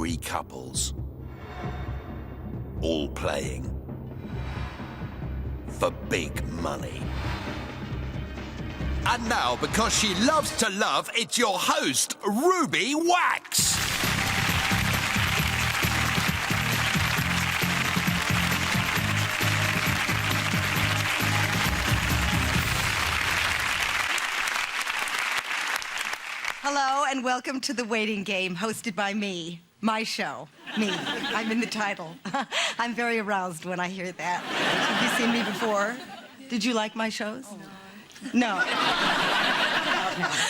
3 couples, all playing for big money. And now, because she loves to love, it's your host, Ruby Wax. Hello and welcome to The Waiting Game, hosted by me. My show. Me. I'm in the title. I'm very aroused when I hear that. Have you seen me before? Did you like my shows? No.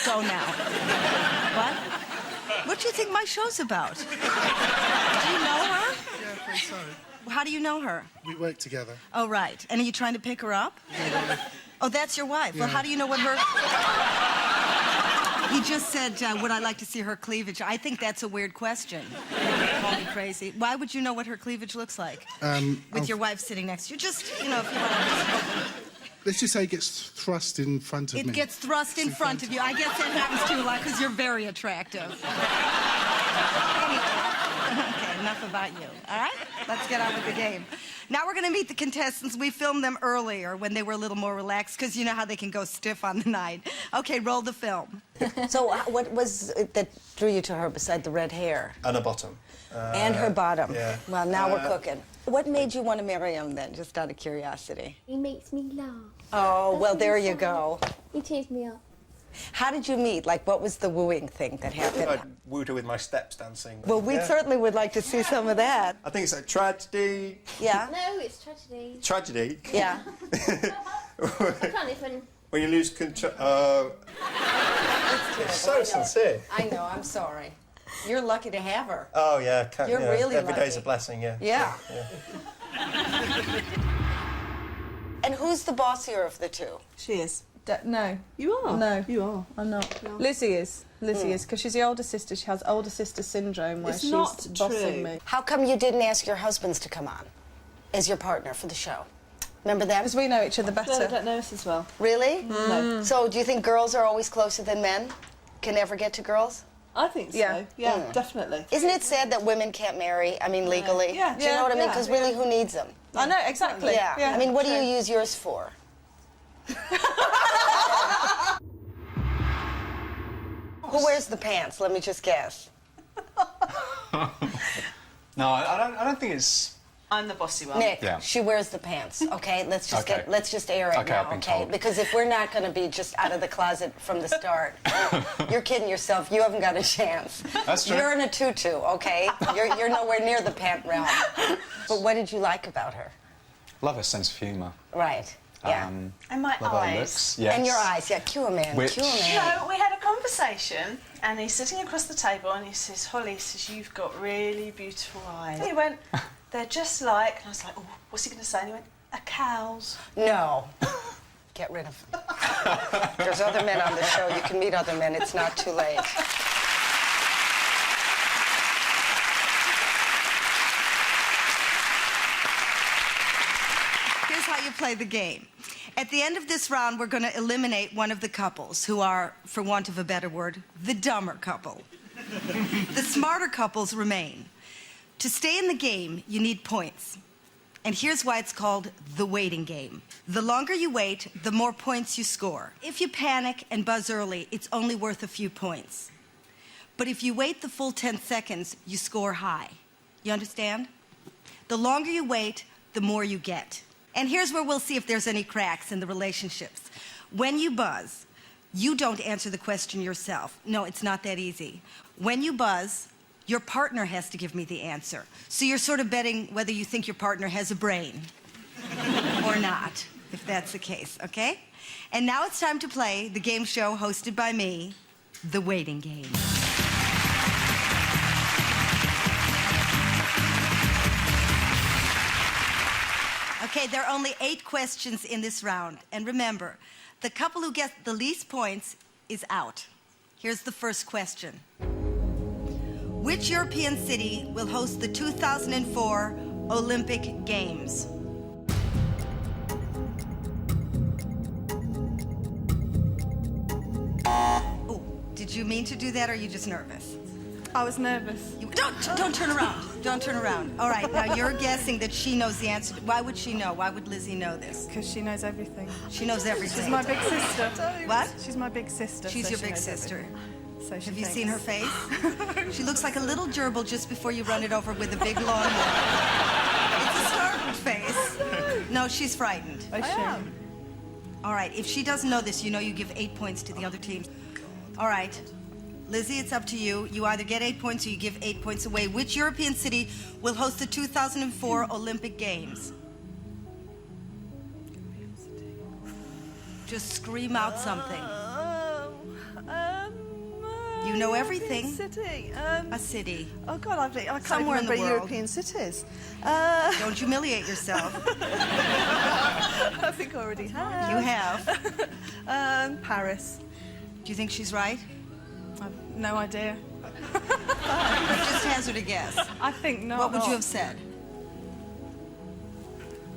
Go now. What? What do you think my show's about? Do you know her? Yeah, I think so. How do you know her? We work together. Oh, right. And are you trying to pick her up? Oh, that's your wife. Yeah. Well, how do you know what her... He just said, would I like to see her cleavage? I think that's a weird question. Call me crazy. Why would you know what her cleavage looks like? With your wife sitting next to you. Just, you know, if you want to... Let's just say it gets thrust in front of me. It gets thrust in front of you. I guess that happens to you a lot because you're very attractive. Okay, enough about you, all right? Let's get on with the game. Now we're going to meet the contestants. We filmed them earlier when they were a little more relaxed because you know how they can go stiff on the night. Okay, roll the film. So what was it that drew you to her beside the red hair? And a bottom. And her bottom. Yeah. Well, now we're cooking. What made you want to marry him then, just out of curiosity? He makes me laugh. Oh, well, there you go. He cheers me up. How did you meet? Like, what was the wooing thing that I happened? wooed her with my steps dancing. Well, we certainly would like to see some of that. I think it's like tragedy. Yeah? No, it's tragedy. Tragedy? Yeah. I can't even... When you lose control... It's so sincere. I know, I'm sorry. You're lucky to have her. Oh, yeah. You're really Every day's lucky. a blessing, yeah. Yeah. And who's the bossier of the two? She is. No. You are? No. You are. I'm not. You are. Lizzie is. Lizzie is, because she's the older sister. She has older sister syndrome where It's she's not bossing true. me. How come you didn't ask your husbands to come on as your partner for the show? Remember them? Because we know each other No, they better. don't know us as well. Really? No. So do you think girls are always closer than men? Can never get to girls? I think so. Yeah. Yeah, definitely. Isn't it sad that women can't marry, I mean, legally? Yeah. Do you know what I mean? Yeah. Because really, who needs them? I know, exactly. Yeah. I mean, what do you true. use yours for? Who wears the pants? Let me just guess. No, I don't think it's... I'm the bossy one. Nick, Yeah. she wears the pants. Okay, let's just Okay. let's just air it Okay, now. I've been Okay, told. because if we're not going to be just out of the closet from the start, you're kidding yourself. You haven't got a chance. That's true. You're in a tutu. Okay, you're nowhere near the pant realm. But what did you like about her? Love her sense of humour. Right. Yeah. And my Love her eyes. looks. Yes. And your eyes. Yeah. Cue him in. Which- Cue him in. No, we had a conversation and he's sitting across the table and he says, Holly, he says, you've got really beautiful eyes. He went, they're just like, and I was like, oh, what's he going to say? And he went, a cow's. No. Get rid of him. There's other men on the show. You can meet other men. It's not too late. Here's how you play the game. At the end of this round, we're going to eliminate one of the couples who are, for want of a better word, the dumber couple. The smarter couples remain. To stay in the game, you need points. And here's why it's called the waiting game. The longer you wait, the more points you score. If you panic and buzz early, it's only worth a few points. But if you wait the full 10 seconds, you score high. You understand? The longer you wait, the more you get. And here's where we'll see if there's any cracks in the relationships. When you buzz, you don't answer the question yourself. No, it's not that easy. When you buzz, your partner has to give me the answer. So you're sort of betting whether you think your partner has a brain or not, if that's the case, okay? And now it's time to play the game show hosted by me, The Waiting Game. Okay, there are only 8 questions in this round. And remember, the couple who gets the least points is out. Here's the first question. Which European city will host the 2004 Olympic Games? Oh, did you mean to do that or are you just nervous? I was nervous. Don't turn around. Don't turn around. All right, now you're guessing that she knows the answer. Why would she know? Why would Lizzie know this? Because she knows everything. She knows everything. She's my big sister. What? She's my big sister. She's so your she big knows sister. everything. So she Have you thinks. seen her face? She looks like a little gerbil just before you run it over with a big lawnmower. It's a startled face. No, she's frightened. I am. All right, if she doesn't know this, you know you give 8 points to the other team. All right, Lizzie, it's up to you. You either get 8 points or you give 8 points away. Which European city will host the 2004 Olympic Games? Just scream out something. You know everything. City. A city. Oh God, I can't Somewhere in remember the world. European cities. Don't humiliate yourself. I think I already have. You have. Paris. Do you think she's right? I've no idea. Just hazard a guess. I think not. What would you have said?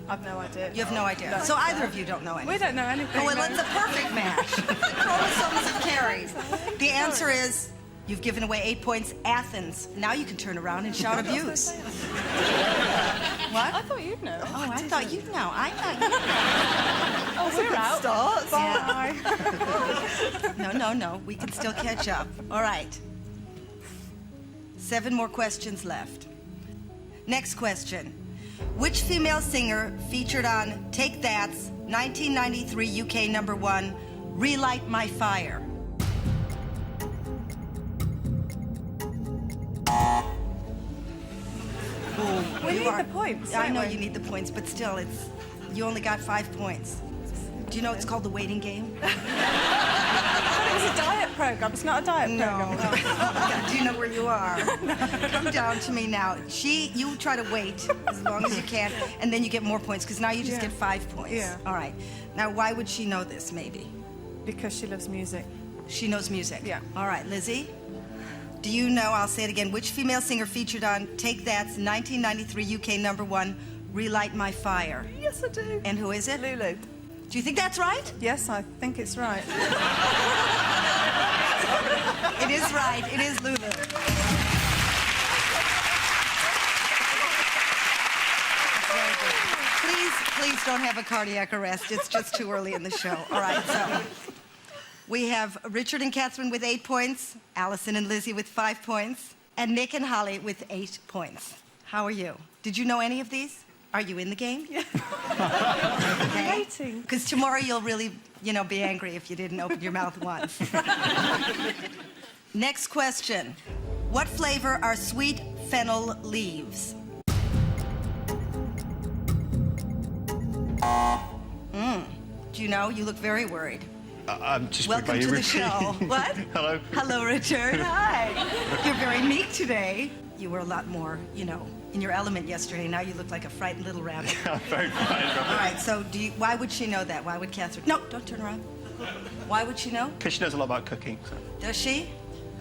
I've no idea. You have no idea. So either of you don't know anything. We don't know anything. Oh, well, no. it's a perfect match. The chromosomes have carried. The answer is, you've given away 8 points, Athens. Now you can turn around and shout abuse. What? I thought you'd know. Oh, I thought you'd know. I thought you'd know. We're out. Start. Bye. No. We can still catch up. All right. 7 more questions left. Next question. Which female singer featured on Take That's 1993 UK #1, Relight My Fire? We need the points. I don't know we? you need the points, but still, you only got 5 points. Do you know it's called the waiting game? But it was a diet program. It's not a diet program. Do you know where you are? Come down to me now. You try to wait as long as you can, and then you get more points, because now you just get 5 points. Yeah. All right. Now, why would she know this, maybe? Because she loves music. She knows music. Yeah. All right, Lizzie? Do you know, I'll say it again, which female singer featured on Take That's 1993 UK #1, Relight My Fire? Yes, I do. And who is it? Lulu. Do you think that's right? Yes, I think it's right. It is right. It is Lulu. Please don't have a cardiac arrest. It's just too early in the show. All right, so we have Richard and Catherine with 8 points, Allison and Lizzie with 5 points, and Nick and Holly with 8 points. How are you? Did you know any of these? Are you in the game? Yeah. Okay. Waiting. Because tomorrow you'll really, be angry if you didn't open your mouth once. Next question. What flavor are sweet fennel leaves? Do you know? You look very worried. I'm just Welcome to the show. What? Hello. Hello, Richard. Hi. You're very meek today. You were a lot more, in your element yesterday. Now you look like a frightened little rabbit. I'm very fine. All right, so why would she know that? Why would Catherine? No, don't turn around. Why would she know? Because she knows a lot about cooking. So. Does she?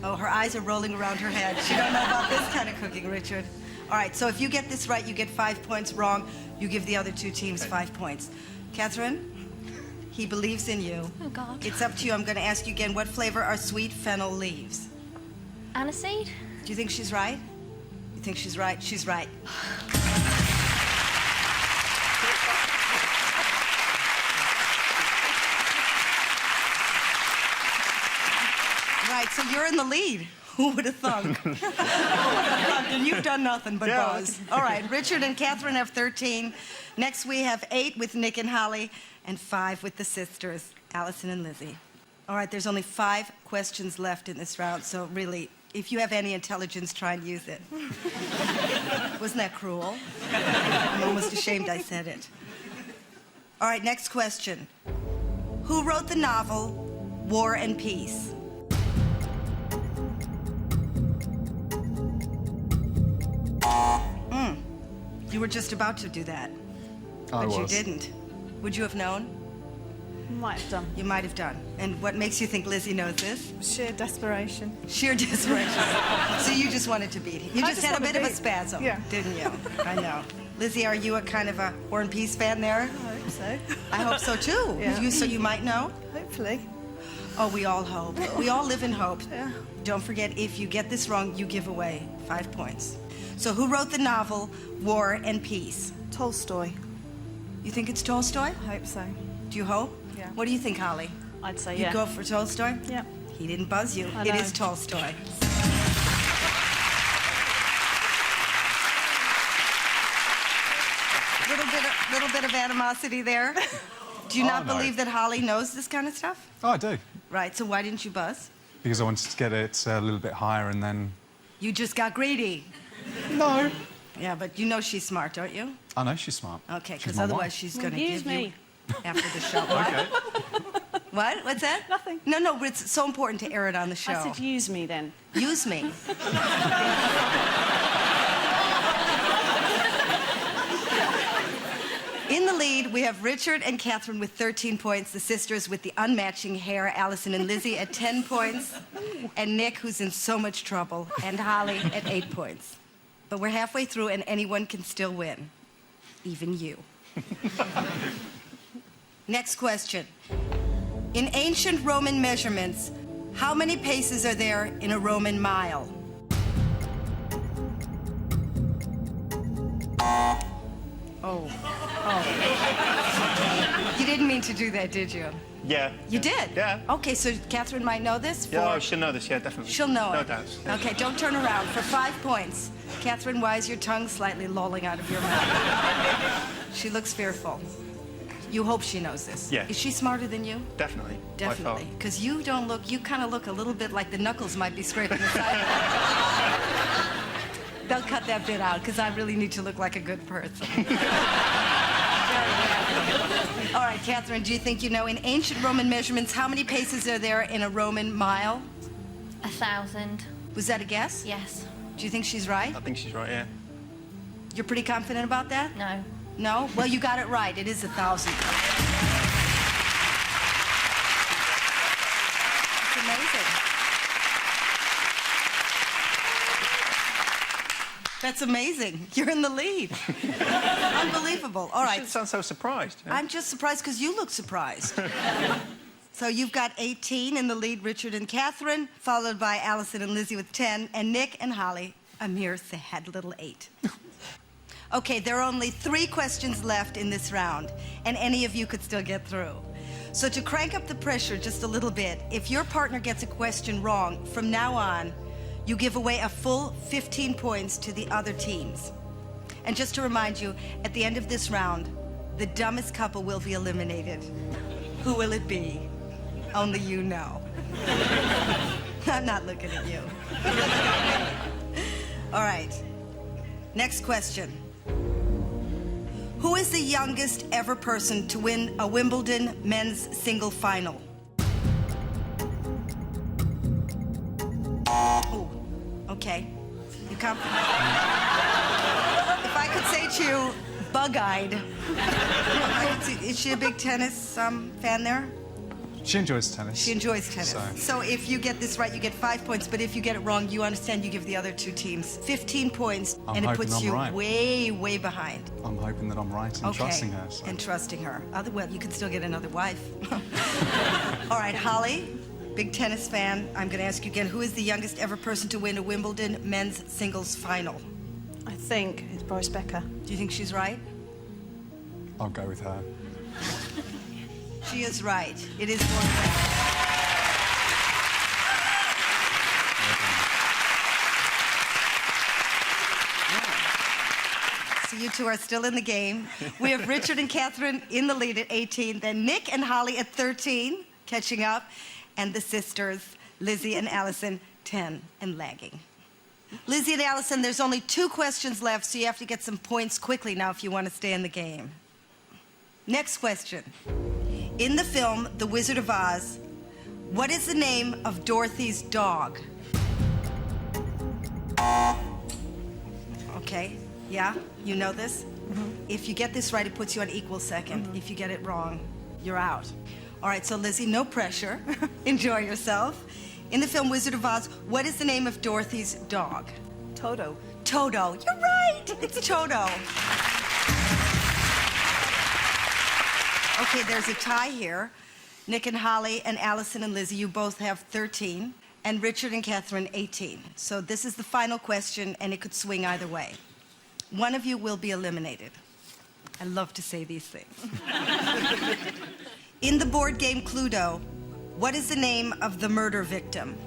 Oh, her eyes are rolling around her head. She don't know about this kind of cooking, Richard. All right, so if you get this right, you get 5 points. Wrong, you give the other 2 teams 5 points. Catherine, he believes in you. Oh, God. It's up to you. I'm going to ask you again, what flavor are sweet fennel leaves? Aniseed? Do you think she's right? You think she's right? She's right. Right, so you're in the lead. Who would have thunk? Who would have thunk? And you've done nothing but buzz. All right, Richard and Catherine have 13. Next we have 8 with Nick and Holly, and 5 with the sisters, Allison and Lizzie. All right, there's only 5 questions left in this round, so really, if you have any intelligence, try and use it. Wasn't that cruel? I'm almost ashamed I said it. All right, next question. Who wrote the novel War and Peace? You were just about to do that, but you didn't. Would you have known? Might have done. You might have done. And what makes you think Lizzie knows this? Sheer desperation. Sheer desperation. So you just wanted to beat him. You just had a bit of a spasm, yeah. didn't you? I know. Lizzie, are you a kind of a War and Peace fan there? I hope so. I hope so too. Yeah. So you might know? Hopefully. Oh, we all hope. We all live in hope. Don't forget, if you get this wrong, you give away 5 points. So who wrote the novel War and Peace? Tolstoy. You think it's Tolstoy? I hope so. Do you hope? Yeah. What do you think, Holly? I'd say You'd go for Tolstoy? Yeah. He didn't buzz you. I It know. is Tolstoy. Little bit of animosity there. Do you not no. believe that Holly knows this kind of stuff? Oh, I do. Right, so why didn't you buzz? Because I wanted to get it a little bit higher and then... You just got greedy. No. Yeah, but you know she's smart, don't you? I know she's smart. Okay, She's because my otherwise wife. she's going to Use give me. you after the show. What? What? What's that? Nothing. No, it's so important to air it on the show. I said, use me then. Use me. In the lead, we have Richard and Catherine with 13 points, the sisters with the unmatching hair, Allison and Lizzie at 10 points, and Nick, who's in so much trouble, and Holly at 8 points. But we're halfway through, and anyone can still win. Even you. Next question. In ancient Roman measurements, how many paces are there in a Roman mile? Oh. You didn't mean to do that, did you? Yeah. You did? Yeah. Okay, so Catherine might know this? Yeah, she'll know this, yeah, definitely. She'll know No it. doubts. Okay, don't turn around. For 5 points. Catherine, why is your tongue slightly lolling out of your mouth? She looks fearful. You hope she knows this. Yeah. Is she smarter than you? Definitely. by Definitely. far. Because you don't look, you kind of look a little bit like the knuckles might be scraping the side of it. They'll cut that bit out because I really need to look like a good person. All right, Catherine, do you think you know in ancient Roman measurements how many paces are there in a Roman mile? 1,000. Was that a guess? Yes. Do you think she's right? I think she's right, yeah. You're pretty confident about that? No. No? Well, you got it right. It is 1,000. It's amazing. That's amazing. You're in the lead. Unbelievable. All You right. shouldn't sound so surprised. Yeah? I'm just surprised because you look surprised. So you've got 18 in the lead, Richard and Catherine, followed by Allison and Lizzie with 10, and Nick and Holly, a mere sad little 8. Okay, there are only 3 questions left in this round, and any of you could still get through. So to crank up the pressure just a little bit, if your partner gets a question wrong, from now on, you give away a full 15 points to the other teams. And just to remind you, at the end of this round, the dumbest couple will be eliminated. Who will it be? Only you know. I'm not looking at you. All right. Next question. Who is the youngest ever person to win a Wimbledon men's single final? Oh, okay. You confident? If I could say to you, bug-eyed. Is she a big tennis fan there? She enjoys tennis. She enjoys tennis. So if you get this right, you get 5 points. But if you get it wrong, you understand you give the other 2 teams 15 points. I'm and it hoping puts I'm you right. way, way behind. I'm hoping that I'm right and trusting her. So. And trusting her. Well, you can still get another wife. All right, Holly, big tennis fan. I'm going to ask you again, who is the youngest ever person to win a Wimbledon men's singles final? I think it's Boris Becker. Do you think she's right? I'll go with her. She is right. It is Boris Becker. So you two are still in the game. We have Richard and Catherine in the lead at 18, then Nick and Holly at 13, catching up, and the sisters, Lizzie and Allison, 10 and lagging. Lizzie and Allison, there's only 2 questions left, so you have to get some points quickly now if you want to stay in the game. Next question. In the film The Wizard of Oz, what is the name of Dorothy's dog? Okay, yeah, you know this? If you get this right, it puts you on equal second. If you get it wrong, you're out. All right, so Lizzie, no pressure. Enjoy yourself. In the film Wizard of Oz, what is the name of Dorothy's dog? Toto. Toto. You're right. It's Toto. Okay, there's a tie here. Nick and Holly and Allison and Lizzie, you both have 13. And Richard and Catherine, 18. So this is the final question, and it could swing either way. One of you will be eliminated. I love to say these things. In the board game Cluedo, what is the name of the murder victim?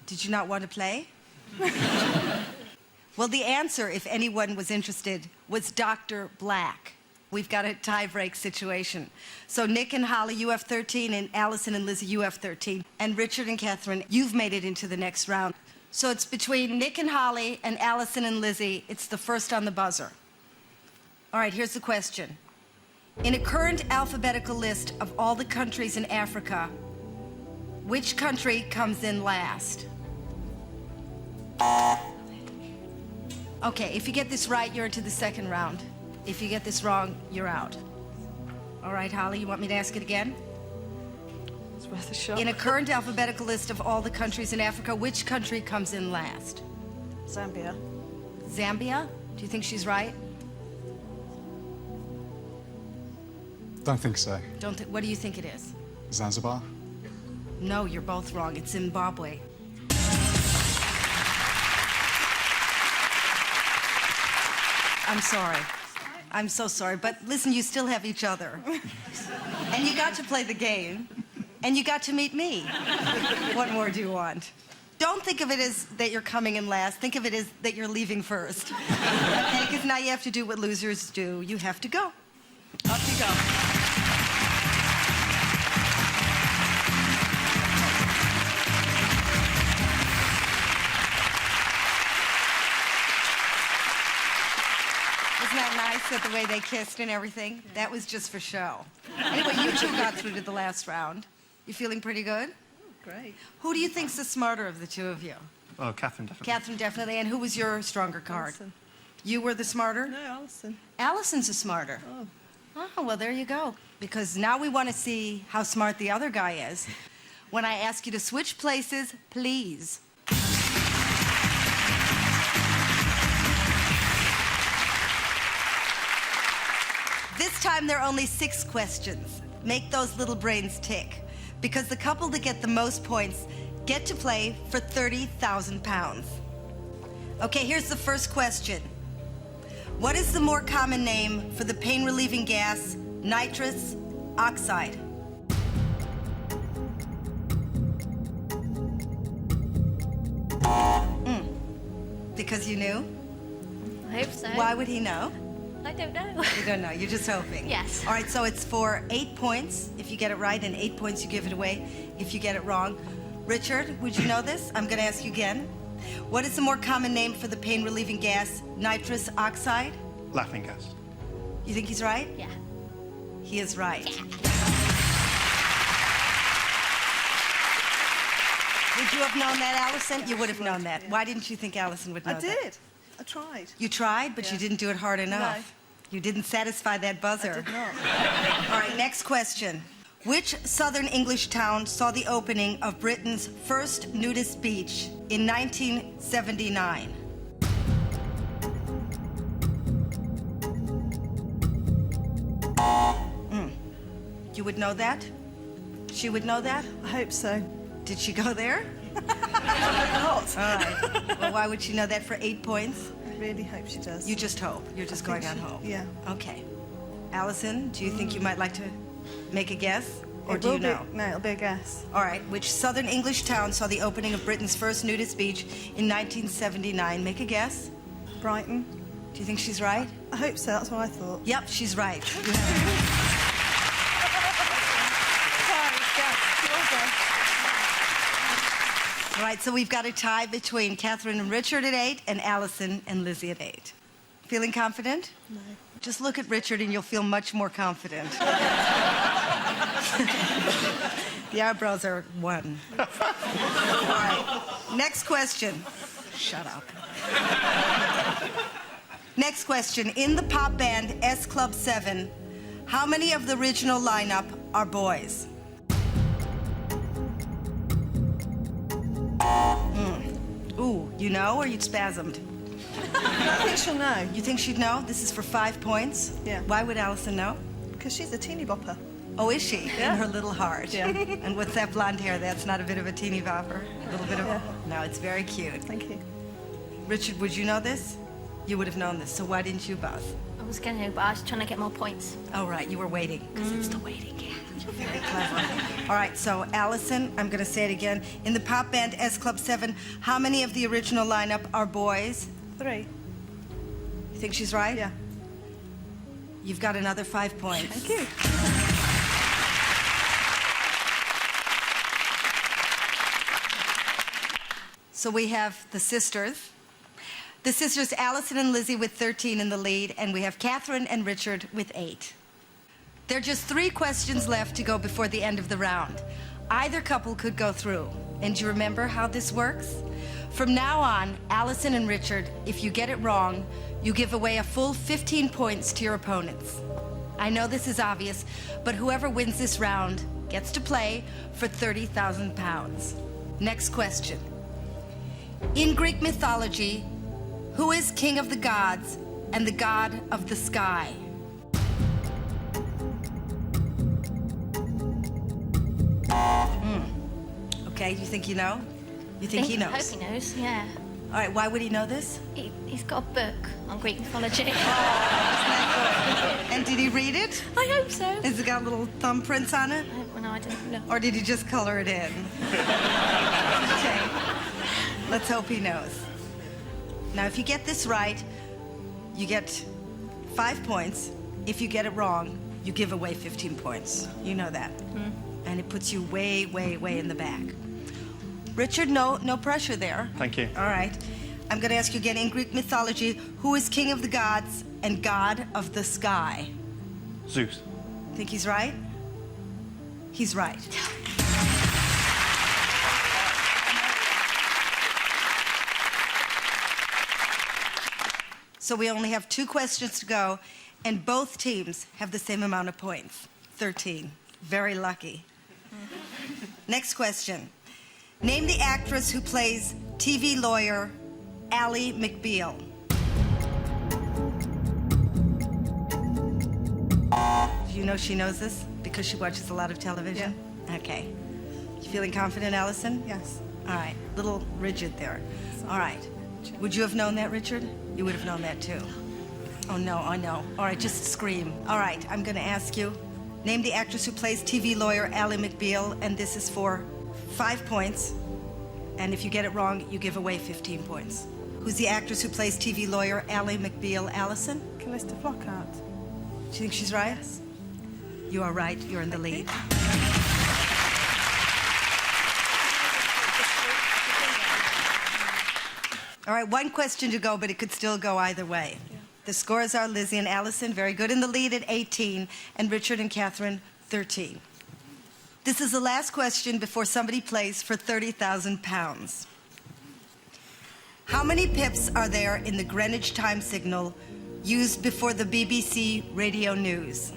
Did you not want to play? Well, the answer, if anyone was interested, was Dr. Black. We've got a tie-break situation. So Nick and Holly, you have 13, and Allison and Lizzie, you have 13. And Richard and Catherine, you've made it into the next round. So it's between Nick and Holly and Allison and Lizzie. It's the first on the buzzer. All right, here's the question. In a current alphabetical list of all the countries in Africa, which country comes in last? Okay, if you get this right, you're into the second round. If you get this wrong, you're out. All right, Holly, you want me to ask it again? It's worth a shot. In a current alphabetical list of all the countries in Africa, which country comes in last? Zambia. Zambia? Do you think she's right? Don't think so. What do you think it is? Zanzibar? No, you're both wrong. It's Zimbabwe. I'm sorry. I'm so sorry. But listen, you still have each other. And you got to play the game. And you got to meet me. What more do you want? Don't think of it as that you're coming in last. Think of it as that you're leaving first. Okay? Because now you have to do what losers do. You have to go. Up you go. Isn't that nice, that the way they kissed and everything? That was just for show. Anyway, you two got through to the last round. You feeling pretty good? Great. Who do you think's the smarter of the two of you? Oh, Catherine, definitely. Catherine, definitely. And who was your stronger card? Alison. You were the smarter? No, Alison. Allison's a smarter. Oh, well, there you go. Because now we want to see how smart the other guy is. When I ask you to switch places, please. This time there are only 6 questions. Make those little brains tick. Because the couple that get the most points get to play for £30,000. Okay, here's the first question. What is the more common name for the pain-relieving gas, nitrous oxide? Because you knew? I hope so. Why would he know? I don't know. You don't know, you're just hoping. Yes. All right, so it's for 8 points if you get it right, and 8 points you give it away if you get it wrong. Richard, would you know this? I'm going to ask you again. What is the more common name for the pain-relieving gas, nitrous oxide? Laughing gas. You think he's right? Yeah. He is right. Yeah. Would you have known that, Allison? You would have known that. Why didn't you think Allison would know I that? did. I tried. You tried, but you Yeah. didn't do it hard enough. No. You didn't satisfy that buzzer. I did not. All right, next question. Which southern English town saw the opening of Britain's first nudist beach in 1979? You would know that? She would know that? I hope so. Did she go there? Not. All right. Well, why would she know that for 8 points? I really hope she does. You just hope. You're just going on hope. Yeah. Okay. Allison, do you think you might like to make a guess? Or It do you will be- know? No, it'll be a guess. All right. Which southern English town saw the opening of Britain's first nudist beach in 1979? Make a guess. Brighton. Do you think she's right? I hope so. That's what I thought. Yep, she's right. All right, so we've got a tie between Catherine and Richard at 8 and Allison and Lizzie at 8. Feeling confident? No. Just look at Richard and you'll feel much more confident. The eyebrows are 1. All right, next question. Shut up. Next question. In the pop band S Club 7, how many of the original lineup are boys? Ooh, you know, or you'd spasmed? I think she'll know. You think she'd know? This is for 5 points? Yeah. Why would Alison know? Because she's a teeny bopper. Oh, is she? Yeah. In her little heart. Yeah. And what's that blonde hair? That's not a bit of a teeny bopper? A little bit of... Yeah. No, it's very cute. Thank you. Richard, would you know this? You would have known this, so why didn't you buzz? I was going to, but I was trying to get more points. Oh, right, you were waiting, because it's the waiting game. You're very clever. All right, so Alison, I'm going to say it again. In the pop band S Club 7, how many of the original lineup are boys? 3. You think she's right? Yeah. You've got another 5 points. Thank you. So we have the sisters. The sisters Alison and Lizzie with 13 in the lead, and we have Catherine and Richard with 8. There are just 3 questions left to go before the end of the round. Either couple could go through. And do you remember how this works? From now on, Alison and Richard, if you get it wrong, you give away a full 15 points to your opponents. I know this is obvious, but whoever wins this round gets to play for £30,000. Next question. In Greek mythology, who is king of the gods and the god of the sky? Okay, do you think you know? You think he I knows? hope he knows, yeah. All right, why would he know this? He's got a book on Greek mythology. And did he read it? I hope so. Has it got little thumbprints on it? Well, no, I didn't know. Or did he just color it in? Okay. Let's hope he knows. Now, if you get this right, you get 5 points. If you get it wrong, you give away 15 points. You know that. And it puts you way, way, way in the back. Richard, no pressure there. Thank you. All right. I'm going to ask you again, in Greek mythology, who is king of the gods and god of the sky? Zeus. Think he's right? He's right. So we only have 2 questions to go, and both teams have the same amount of points, 13. Very lucky. Next question. Name the actress who plays TV lawyer Ally McBeal. Do you know she knows this because she watches a lot of television? Yeah. Okay. You feeling confident, Alison? Yes. All right. Little rigid there. All right. Would you have known that, Richard? You would have known that too. Oh no, I know. All right, just scream. All right, I'm going to ask you. Name the actress who plays TV lawyer Ally McBeal, and this is for 5 points. And if you get it wrong, you give away 15 points. Who's the actress who plays TV lawyer Ally McBeal? Alison? Callista Flockhart. Do you think she's right? Yes. You are right. You're in the lead. All right, 1 question to go, but it could still go either way. Yeah. The scores are Lizzie and Alison, very good in the lead at 18, and Richard and Catherine, 13. This is the last question before somebody plays for £30,000. How many pips are there in the Greenwich time signal used before the BBC radio news?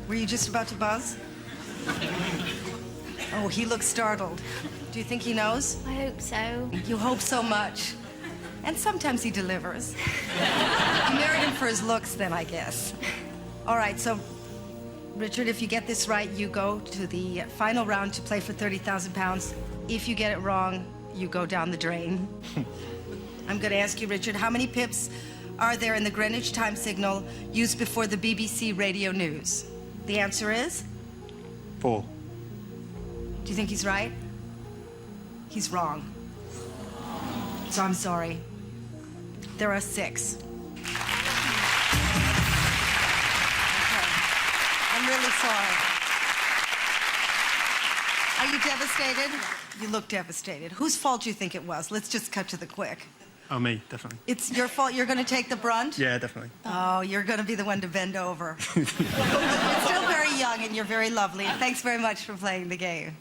Were you just about to buzz? Oh, he looks startled. Do you think he knows? I hope so. You hope so much. And sometimes he delivers. You married him for his looks, then, I guess. All right, so, Richard, if you get this right, you go to the final round to play for £30,000. If you get it wrong, you go down the drain. I'm going to ask you, Richard, how many pips are there in the Greenwich time signal used before the BBC radio news? The answer is? 4. Do you think he's right? He's wrong. So I'm sorry. There are 6. Okay. I'm really sorry. Are you devastated? You look devastated. Whose fault do you think it was? Let's just cut to the quick. Oh, me, definitely. It's your fault? You're going to take the brunt? Yeah, definitely. Oh, you're going to be the one to bend over. You're still very young and you're very lovely. Thanks very much for playing the game.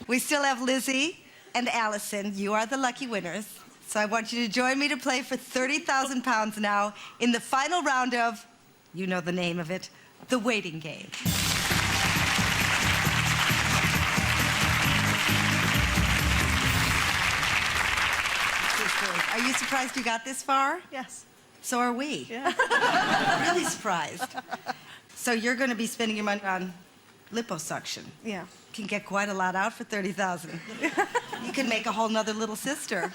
We still have Lizzie and Alison. You are the lucky winners. So I want you to join me to play for £30,000 now in the final round of You know the name of it, the waiting game. Are you surprised you got this far? Yes. So are we. Yeah. Really surprised. So you're going to be spending your money on liposuction. Yeah. Can get quite a lot out for 30,000. You could make a whole nother little sister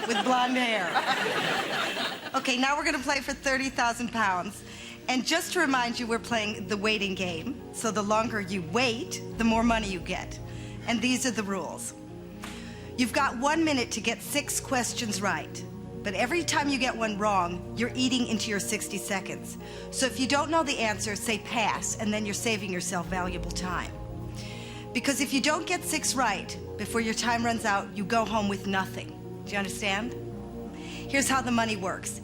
with blonde hair. Okay, now we're going to play for 30,000 pounds. And just to remind you, we're playing the waiting game. So the longer you wait, the more money you get. And these are the rules. You've got 1 minute to get 6 questions right. But every time you get one wrong, you're eating into your 60 seconds. So if you don't know the answer, say pass, and then you're saving yourself valuable time. Because if you don't get 6 right before your time runs out, you go home with nothing. Do you understand? Here's how the money works.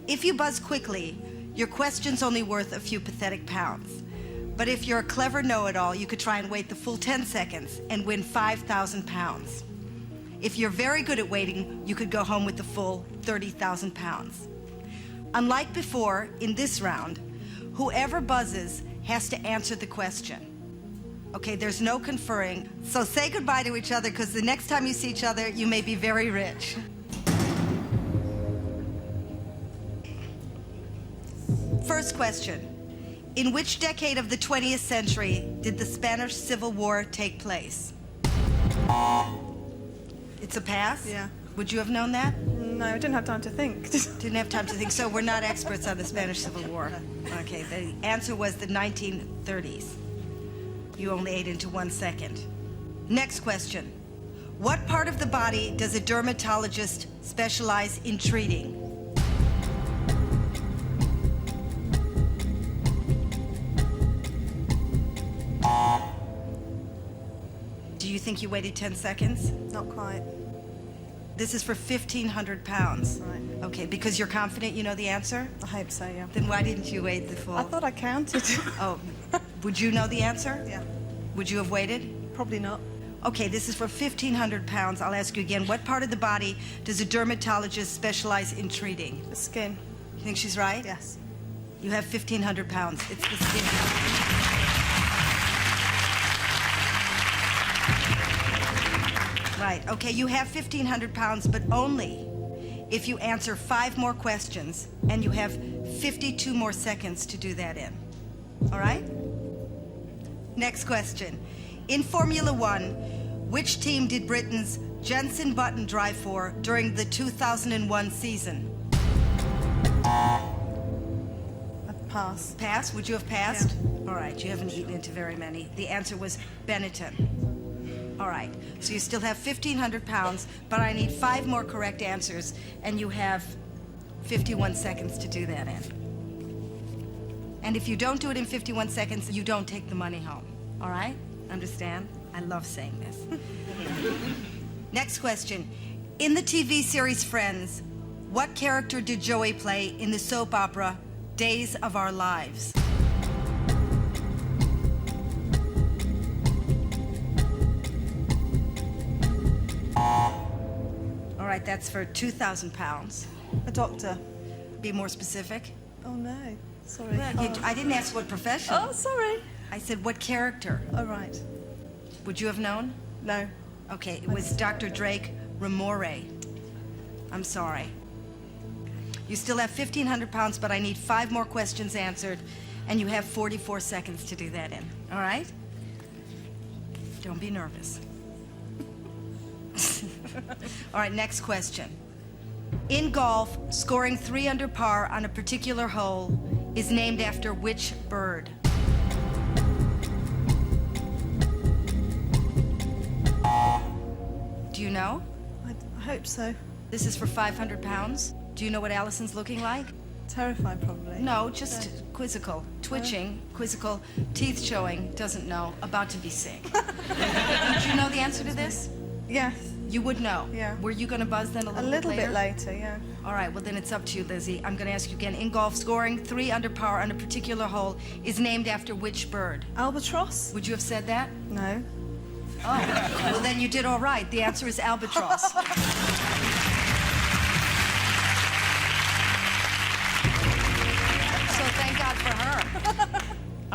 If you buzz quickly, your question's only worth a few pathetic pounds. But if you're a clever know-it-all, you could try and wait the full 10 seconds and win 5,000 pounds. If you're very good at waiting, you could go home with the full 30,000 pounds. Unlike before, in this round, whoever buzzes has to answer the question. Okay, there's no conferring, so say goodbye to each other, because the next time you see each other, you may be very rich. First question. In which decade of the 20th century did the Spanish Civil War take place? It's a pass? Yeah. Would you have known that? No, I didn't have time to think. Didn't have time to think, so we're not experts on the Spanish Civil War. Okay, the answer was the 1930s. You only ate into 1 second. Next question. What part of the body does a dermatologist specialize in treating? Do you think you waited 10 seconds? Not quite. This is for 1,500 pounds. Right. Okay, because you're confident you know the answer? I hope so, yeah. Then why didn't you wait the full? I thought I counted. Oh, would you know the answer? Yeah. Would you have waited? Probably not. Okay, this is for 1,500 pounds. I'll ask you again, what part of the body does a dermatologist specialize in treating? The skin. You think she's right? Yes. You have 1,500 pounds. It's the skin. Right, okay, you have 1,500 pounds, but only if you answer 5 more questions, and you have 52 more seconds to do that in. All right? Next question. In Formula One, which team did Britain's Jenson Button drive for during the 2001 season? I pass. Pass? Would you have passed? Yeah. All right, you haven't eaten into very many. The answer was Benetton. All right, so you still have 1,500 pounds, but I need 5 more correct answers, and you have 51 seconds to do that in. And if you don't do it in 51 seconds, you don't take the money home. All right? Understand? I love saying this. Next question. In the TV series Friends, what character did Joey play in the soap opera Days of Our Lives? All right, that's for 2,000 pounds. A doctor. Be more specific. Oh, no. Sorry. I didn't ask what profession. Oh, sorry. I said what character. Oh, right. Would you have known? No. Okay, it was Dr. Drake Ramore. I'm sorry. You still have 1,500 pounds, but I need 5 more questions answered, and you have 44 seconds to do that in. All right? Don't be nervous. All right, next question. In golf, scoring 3 under par on a particular hole is named after which bird? Do you know? I hope so. This is for 500 pounds. Do you know what Allison's looking like? Terrified, probably. No, just quizzical. Twitching, quizzical, teeth showing, doesn't know, about to be sick. Would you know the answer to this? Yes. You would know? Yeah. Were you going to buzz then a A little, little bit later? bit later, yeah. All right, well then it's up to you, Lizzie. I'm going to ask you again. In golf, scoring 3 under par on a particular hole is named after which bird? Albatross? Would you have said that? No. Oh, well then you did all right. The answer is albatross. So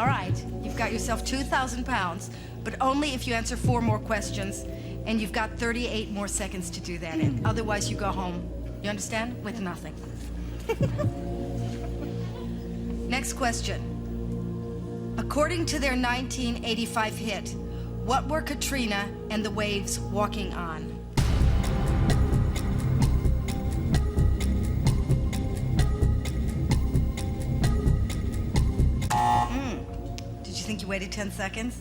All right, you've got yourself 2,000 pounds, but only if you answer 4 more questions, and you've got 38 more seconds to do that in. Otherwise, you go home, you understand? With nothing. Next question. According to their 1985 hit, what were Katrina and the waves walking on? Did you think you waited 10 seconds?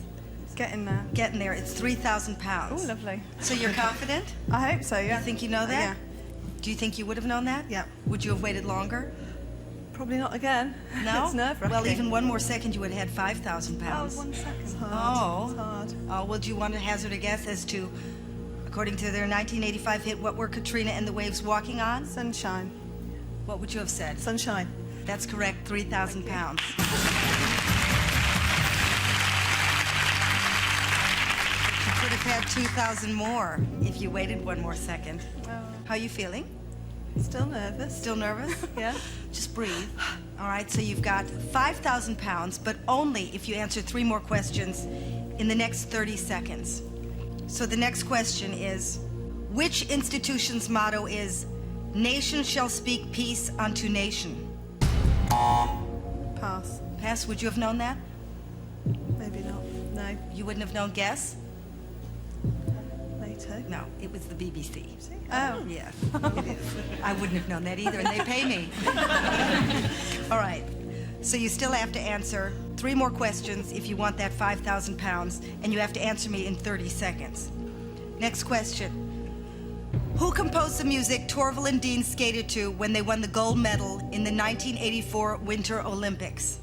Getting there. Getting there. It's 3,000 pounds. Oh, lovely. So you're confident? I hope so, yeah. You think you know that? Yeah. Do you think you would have known that? Yeah. Would you have waited longer? Probably not again. No? It's nerve-wracking. Well, even 1 more second, you would have had 5,000 Oh, pounds. 1 second. It's Oh. hard. It's hard. Oh, well, do you want to hazard a guess as to, according to their 1985 hit, what were Katrina and the waves walking on? Sunshine. What would you have said? Sunshine. That's correct, 3,000 pounds. You could have had 2,000 more if you waited 1 more second. How are you feeling? Still nervous. Still nervous? Yeah. Just breathe. All right, so you've got 5,000 pounds, but only if you answer 3 more questions in the next 30 seconds. So the next question is, which institution's motto is, nation shall speak peace unto nation? Pass. Pass, would you have known that? Maybe not. No. You wouldn't have known guess? Later. No, it was the BBC. Oh. Yeah, it is. I wouldn't have known that either, and they pay me. All right, so you still have to answer 3 more questions if you want that 5,000 pounds, and you have to answer me in 30 seconds. Next question. Who composed the music Torval and Dean skated to when they won the gold medal in the 1984 Winter Olympics?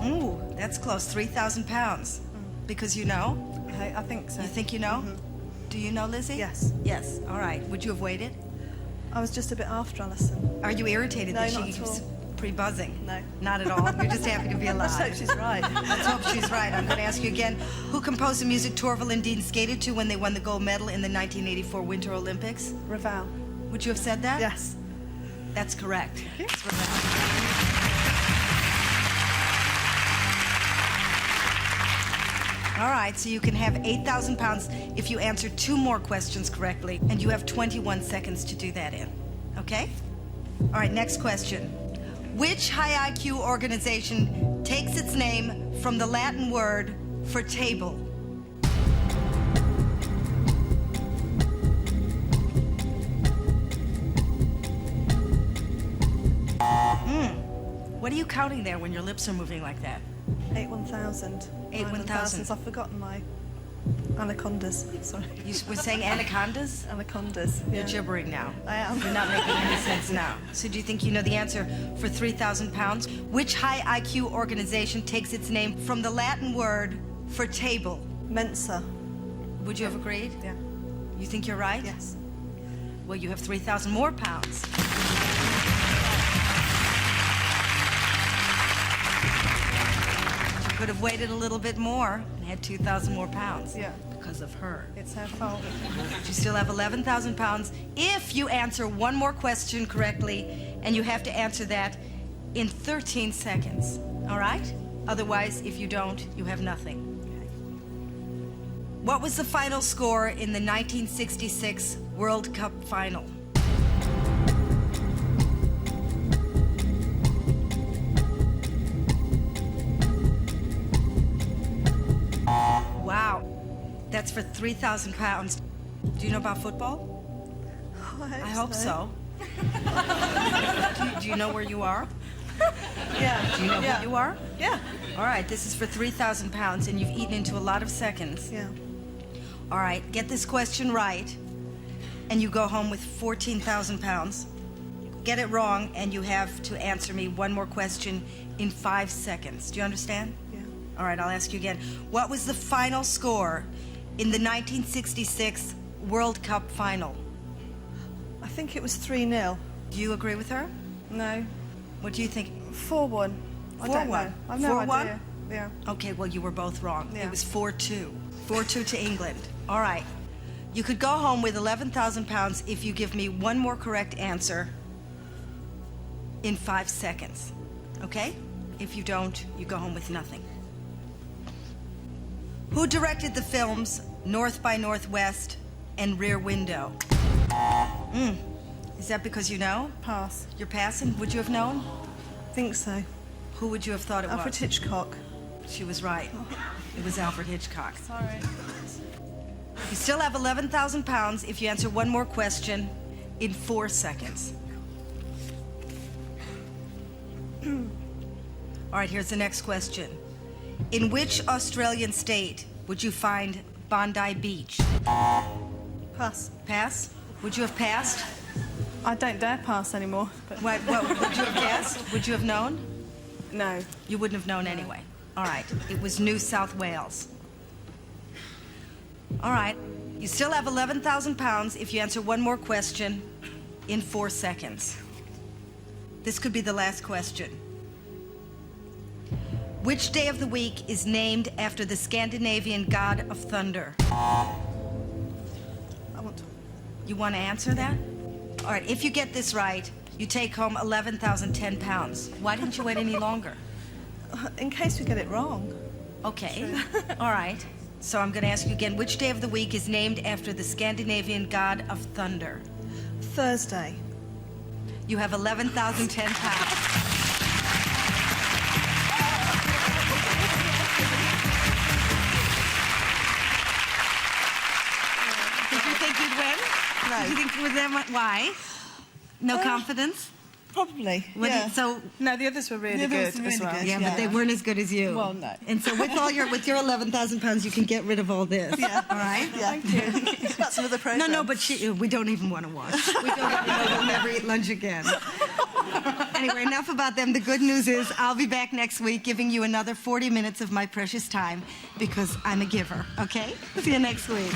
Ooh, that's close, 3,000 pounds. Because you know? I think so. You think you know? Do you know, Lizzie? Yes. Yes, all right. Would you have waited? I was just a bit after Alison. Are you irritated No, that not she at was all. pre-buzzing? No. Not at all? You're just happy to be alive? Let's hope she's right. Let's hope she's right. I'm going to ask you again. Who composed the music Torval and Dean skated to when they won the gold medal in the 1984 Winter Olympics? Ravel. Would you have said that? Yes. That's correct. It's Ravel. All right, so you can have 8,000 pounds if you answer 2 more questions correctly, and you have 21 seconds to do that in. Okay? All right, next question. Which high IQ organization takes its name from the Latin word for table? What are you counting there when your lips are moving like that? 8 1,000. 8 1,000. I've forgotten my anacondas. Sorry. You were saying anacondas? Anacondas. You're Yeah. gibbering now. I am. You're not making any sense now. So do you think you know the answer for 3,000 pounds? Which high IQ organization takes its name from the Latin word for table? Mensa. Would you have agreed? Yeah. You think you're right? Yes. Well, you have 3,000 more pounds. You could have waited a little bit more and had 2,000 more pounds. Yeah. Because of her. It's her fault. You still have 11,000 pounds if you answer 1 more question correctly, and you have to answer that in 13 seconds. All right? Otherwise, if you don't, you have nothing. What was the final score in the 1966 World Cup final? Wow. That's for 3,000 pounds. Do you know about football? I I hope so. Do you know where you are? Yeah. Do you know yeah. who you are? Yeah. All right, this is for 3,000 pounds, and you've eaten into a lot of seconds. Yeah. All right, get this question right, and you go home with 14,000 pounds. Get it wrong, and you have to answer me 1 more question in 5 seconds. Do you understand? Yeah. All right, I'll ask you again. What was the final score in the 1966 World Cup final? I think it was 3-0. Do you agree with her? No. What do you think? 4-1. I don't 4-1. know. I've no 4-1? idea. Yeah. Okay, well, you were both wrong. Yeah. It was 4-2. 4-2 to England. All right. You could go home with 11,000 pounds if you give me one more correct answer in 5 seconds. Okay? If you don't, you go home with nothing. Who directed the films North by Northwest and Rear Window? Is that because you know? Pass. You're passing? Would you have known? Think so. Who would you have thought it Alfred was? Hitchcock. She was right. It was Alfred Hitchcock. Sorry. You still have 11,000 pounds if you answer one more question in 4 seconds. All right, here's the next question. In which Australian state would you find Bondi Beach? Pass. Pass? Would you have passed? I don't dare pass anymore. But What would you have guessed? Would you have known? no. You wouldn't have known anyway. All right, it was New South Wales. All right, you still have 11,000 pounds if you answer one more question in 4 seconds. This could be the last question. Which day of the week is named after the Scandinavian god of thunder? I want to. You want to answer that? All right, if you get this right, you take home 11,010 pounds. Why didn't you wait any longer? In case we get it wrong. Okay, all right. So I'm going to ask you again, which day of the week is named after the Scandinavian god of thunder? Thursday. You have 11,010 pounds. Did you think you'd win? No. Did you think with them? Why? No confidence? Probably. What yeah. So No, the others were really good as well. yeah, but they weren't as good as you. Well, no. And so with your 11,000 pounds, you can get rid of all this. Yeah. All right. Yeah. Thank you. Got some of the programs. No, but we don't even want to watch. We don't even know we'll never eat lunch again. Anyway, enough about them. The good news is I'll be back next week giving you another 40 minutes of my precious time because I'm a giver, okay? See you next week.